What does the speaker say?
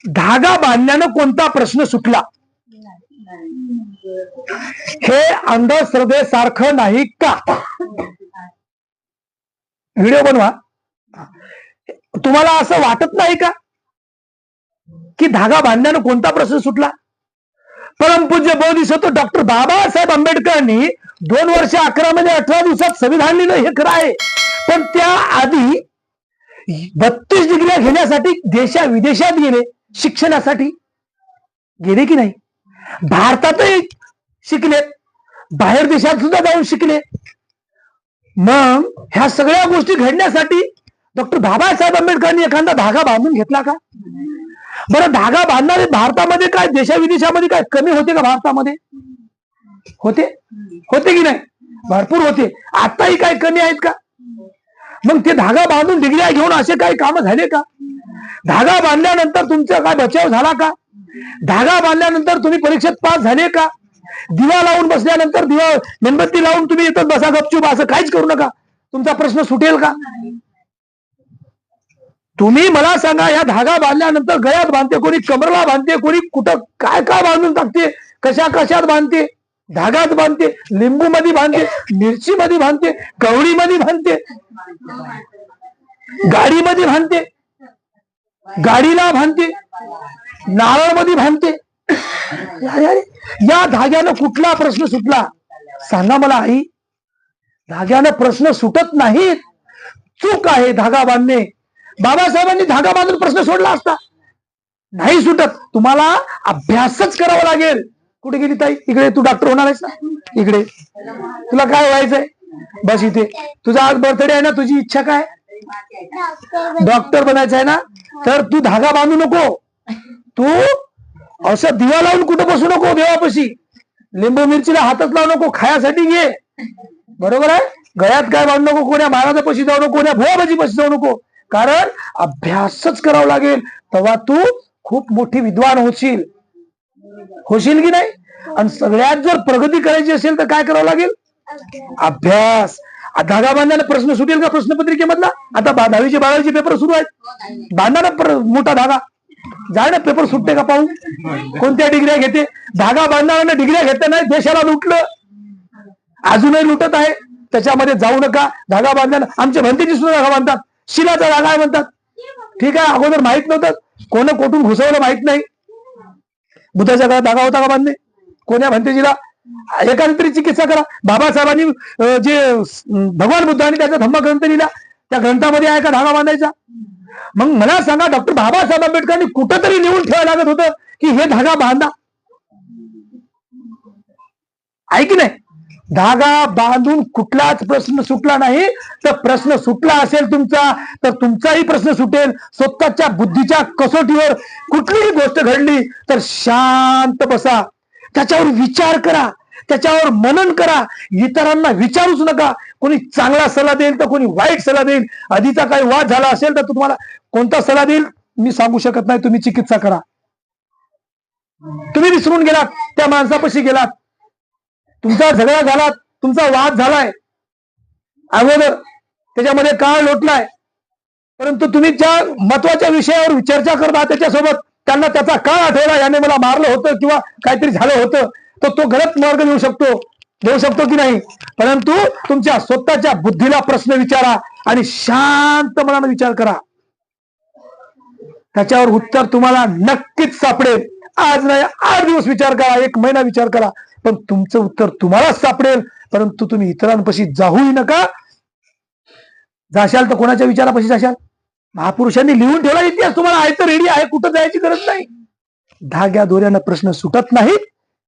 धागा बांधण्यानं कोणता प्रश्न सुटला? हे अंधश्रद्धेसारखं नाही का? व्हिडिओ बनवा. तुम्हाला असं वाटत नाही का की धागा बांधण्यानं कोणता प्रश्न सुटला? परमपूज्य बोधिसत्व डॉक्टर बाबासाहेब आंबेडकरांनी 2 वर्ष 11 महिने 18 दिवसात संविधान लिहिलं, हे खरं आहे. पण त्या आधी 32 डिग्र्या घेण्यासाठी देशा विदेशात गेले, शिक्षणासाठी गेले की नाही? भारतातही शिकले, बाहेर देशात सुद्धा जाऊन शिकले. मग ह्या सगळ्या गोष्टी घडण्यासाठी डॉक्टर बाबासाहेब आंबेडकरांनी एखादा धागा बांधून घेतला का? बरं, धागा बांधणारे भारतामध्ये काय, देशा विदेशामध्ये काय कमी होते का? भारतामध्ये होते की नाही? भरपूर होते. आताही काय कमी आहेत का? मग ते धागा बांधून डिग्र्या घेऊन असे काही काम झाले का? धागा बांधल्यानंतर तुमचा काय बचाव झाला का? धागा बांधल्यानंतर तुम्ही परीक्षेत पास झाले का? दिवा लावून बसल्यानंतर दिवा मेणबत्ती लावून तुम्ही येतात बसा गपचूप असं काहीच करू नका, तुमचा प्रश्न सुटेल का? तुम्ही मला सांगा, या धागा बांधल्यानंतर गळ्यात बांधते कोणी, कमरला बांधते कोणी, कुठं काय काय बांधून टाकते, कशा कशात बांधते, धागात बांधते, लिंबू मध्ये बांधते, मिरची मध्ये बांधते, कवळी मध्ये बांधते, गाडीमध्ये बांधते, गाडीला बांधते, नारळ मध्ये बांधते. या धाग्यानं कुठला प्रश्न सुटला? सांगा मला आई. धाग्यानं प्रश्न सुटत नाहीत. चूक आहे धागा बांधणे. बाबासाहेबांनी धागा बांधून प्रश्न सोडला असता? नाही सुटत. तुम्हाला अभ्यासच करावा लागेल. कुठे गेली ताई? इकडे. तू डॉक्टर होणार आहेस ना? इकडे. तुला काय व्हायचंय? बस इथे. तुझा आज बर्थडे आहे ना, तुझी इच्छा काय? डॉक्टर बनायचं आहे ना? तर तू धागा बांधू नको. तू असं दिवा लावून कुठं बसू नको देवापाशी. लिंबू मिरचीला हातच लावू नको, खायासाठी घे. बरोबर आहे? गळ्यात काय बांधू नको, कोण्या महाराजापाशी जाऊ नको, कोण्या भुवाबाजी पाशी जाऊ नको. कारण अभ्यासच करावा लागेल. तेव्हा तू खूप मोठी विद्वान होशील की नाही? आणि सगळ्यात जर प्रगती करायची असेल तर काय करावं लागेल? अभ्यास. धागा बांधण्याला प्रश्न सुटेल का प्रश्नपत्रिकेमधला? आता 10वी 12वी पेपर सुरू आहेत. बांधा ना मोठा धागा. जाय ना, पेपर सुटते का पाहू. कोणत्या डिग्र्या घेते? धागा बांधणाऱ्यांना डिग्र्या घेतल्या नाही, देशाला लुटलं, अजूनही लुटत आहे. त्याच्यामध्ये जाऊ नका. धागा बांधल्यानं आमच्या भंतीची सुद्धा धागा बांधतात, शिलाचा धागा आहे म्हणतात. ठीक आहे, अगोदर माहित नव्हतं, कोण कोठून घुसवलं माहित नाही. बुद्धाच्या काळात धागा होता का बांधणे? कोण्या भंतेजीला? एखादी तरी चिकित्सा करा. बाबासाहेबांनी जे भगवान बुद्धांनी त्याचा धम्मग्रंथ लिहिला, त्या ग्रंथामध्ये आहे का धागा बांधायचा? मग मला सांगा, डॉक्टर बाबासाहेब आंबेडकरांनी कुठंतरी लिहून ठेवायला लागत होतं की हे धागा बांधा? आहे की नाही? धागा बांधून कुठलाच प्रश्न सुटला नाही. तर प्रश्न सुटला असेल तुमचा, तर तुमचाही प्रश्न सुटेल. स्वतःच्या बुद्धीच्या कसोटीवर कुठलीही गोष्ट घडली तर शांत बसा, त्याच्यावर विचार करा, त्याच्यावर मनन करा. इतरांना विचारूच नका. कोणी चांगला सल्ला देईल तर कोणी वाईट सल्ला देईल. आधीचा काही वाद झाला असेल तर तुम्हाला कोणता सल्ला देईल मी सांगू शकत नाही. तुम्ही चिकित्सा करा. तुम्ही विसरून गेलात, त्या माणसापाशी गेलात, तुमचा झगडा झाला, तुमचा वाद झालाय अगोदर, त्याच्यामध्ये काळ लोटलाय, परंतु तुम्ही ज्या महत्वाच्या विषयावर चर्चा करता त्याच्यासोबत त्यांना त्याचा काळ आठवला, याने मला मारलं होतं किंवा काहीतरी झालं होतं, तर तो गलत मार्ग देऊ शकतो की नाही. परंतु तुमच्या स्वतःच्या बुद्धीला प्रश्न विचारा आणि शांत मनाने विचार करा. त्याच्यावर उत्तर तुम्हाला नक्कीच सापडेल. आज नाही, 8 दिवस विचार करा, 1 महिना विचार करा, पण तुमचं उत्तर तुम्हालाच सापडेल. परंतु तुम्ही इतरांपाशी जाऊही नका. जाशाल तर कोणाच्या विचारापाशी जाशाल? महापुरुषांनी लिहून ठेवला इतिहास तुम्हाला आहे तर रेडी आहे, कुठं जायची गरज नाही. धाग्या दोऱ्यानं प्रश्न सुटत नाही.